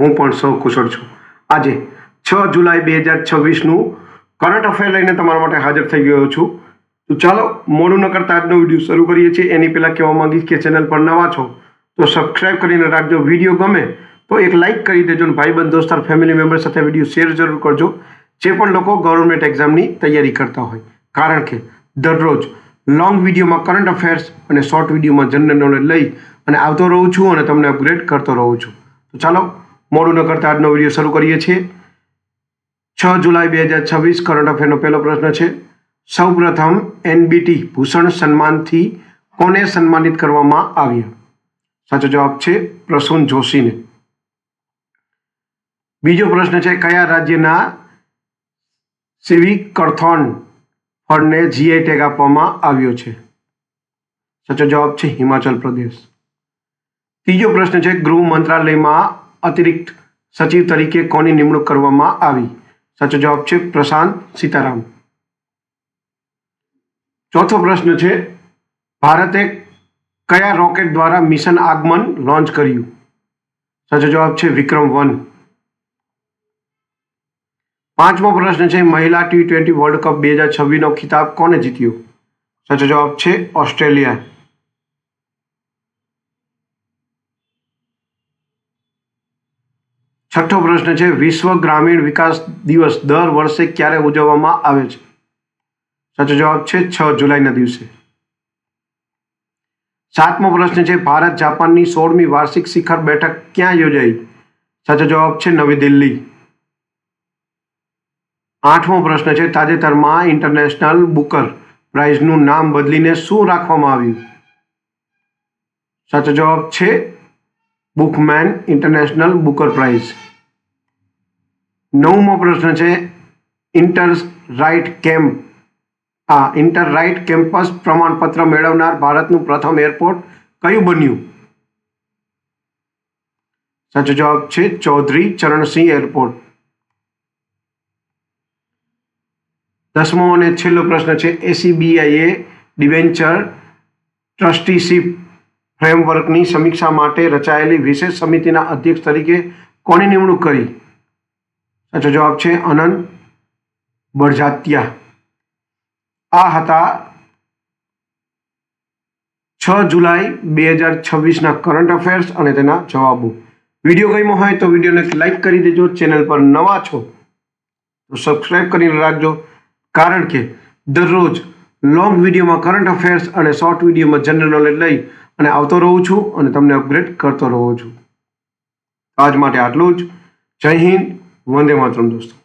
હું પણ સૌ કુશળ છું। આજે 6 જુલાઈ 2026નું કરંટ અફેર લઈને તમારા માટે હાજર થઈ ગયો છું। તો ચાલો મોડું ન કરતા આજનો વિડીયો શરૂ કરીએ છીએ। એની પહેલાં કહેવા માંગીશ કે ચેનલ પર નવા છો તો સબસ્ક્રાઇબ કરીને રાખજો। વિડીયો ગમે તો એક લાઇક કરી દેજો અને ભાઈબંધ દોસ્તાર ફેમિલી મેમ્બર સાથે વિડીયો શેર જરૂર કરજો, જે પણ લોકો ગવર્મેન્ટ એક્ઝામની તૈયારી કરતા હોય, કારણ કે દરરોજ લોંગ વિડીયોમાં કરંટ અફેર્સ અને શોર્ટ વિડીયોમાં જનરલ નોલેજ લઈ અને આવતો રહું છું અને તમને અપગ્રેડ કરતો રહું છું। તો ચાલો મોડું ન કરતા આજનો વિડીયો શરૂ કરીએ છીએ। 6 જુલાઈ 2026 કરંટ અફેરનો પહેલો પ્રશ્ન છે, સૌપ્રથમ એનબીટી ભૂષણ સન્માનથી કોને સન્માનિત કરવામાં આવ્યા? સાચો જવાબ છે પ્રસૂન જોશીને। બીજો પ્રશ્ન છે, કયા રાજ્યના સિવિકથોર્ન ફળને જીઆઈ ટેગ આપવામાં આવ્યો છે? સાચો જવાબ છે હિમાચલ પ્રદેશ। ત્રીજો પ્રશ્ન છે, ગૃહ મંત્રાલયમાં અતિરિક્ત સચિવ તરીકે કોની નિમણૂક કરવામાં આવી? સાચો જવાબ છે પ્રશાંત સીતારામ। ચોથો પ્રશ્ન છે, ભારતે કયા રોકેટ દ્વારા મિશન આગમન લોન્ચ કર્યું? સાચો જવાબ છે વિક્રમ-1। પાંચમો પ્રશ્ન છે, મહિલા T20 વર્લ્ડ કપ 2026નો ખિતાબ કોને જીત્યો? સાચો જવાબ છે ઓસ્ટ્રેલિયા। છઠ્ઠો પ્રશ્ન છે, વિશ્વ ગ્રામીણ વિકાસ દિવસ દર વર્ષે ક્યારે ઉજવવામાં આવે છે? સાચો જવાબ છે 6 જુલાઈના દિવસે। સાતમો પ્રશ્ન છે, ભારત જાપાનની 16મી વાર્ષિક શિખર બેઠક ક્યાં યોજાઈ? સાચો જવાબ છે નવી દિલ્હી। આઠમો પ્રશ્ન છે, તાજેતરમાં ઇન્ટરનેશનલ બુકર પ્રાઇઝનું નામ બદલીને શું રાખવામાં આવ્યું? સાચો જવાબ છે બુકમેન ઇન્ટરનેશનલ બુકર પ્રાઇઝ। નવમો પ્રશ્ન છે, ઇન્ટર રાઇટ કેમ્પસ પ્રમાણપત્ર મેળવનાર ભારતનું પ્રથમ એરપોર્ટ કયું બન્યું? સાચો જવાબ છે ચૌધરી ચરણસિંહ એરપોર્ટ। 10મો અને છેલ્લો પ્રશ્ન છે, એસીબીઆઈએ ડિબેન્ચર ટ્રસ્ટીશીપ ફ્રેમવર્કની સમીક્ષા માટે રચાયેલી વિશેષ સમિતિના અધ્યક્ષ તરીકે કોની નિમણૂક કરી? સાચો જવાબ છે આનંદ બળજાત્યા। આ હતા 6 જુલાઈ 2026ના કરંટ અફેર્સ અને તેના જવાબો। વિડીયો ગમ્યો હોય તો વિડીયોને લાઇક કરી દેજો। ચેનલ પર નવા છો તો સબસ્ક્રાઇબ કરીને રાખજો, કારણ કે દરરોજ લોંગ વિડીયોમાં કરંટ અફેર્સ અને શોર્ટ વિડીયોમાં જનરલ નોલેજ લઈ અને આવતો રહું છું અને તમને અપગ્રેડ કરતો રહું છું। આજ માટે આટલું જ। જય હિન્દ, વંદે માતરમ દોસ્તો।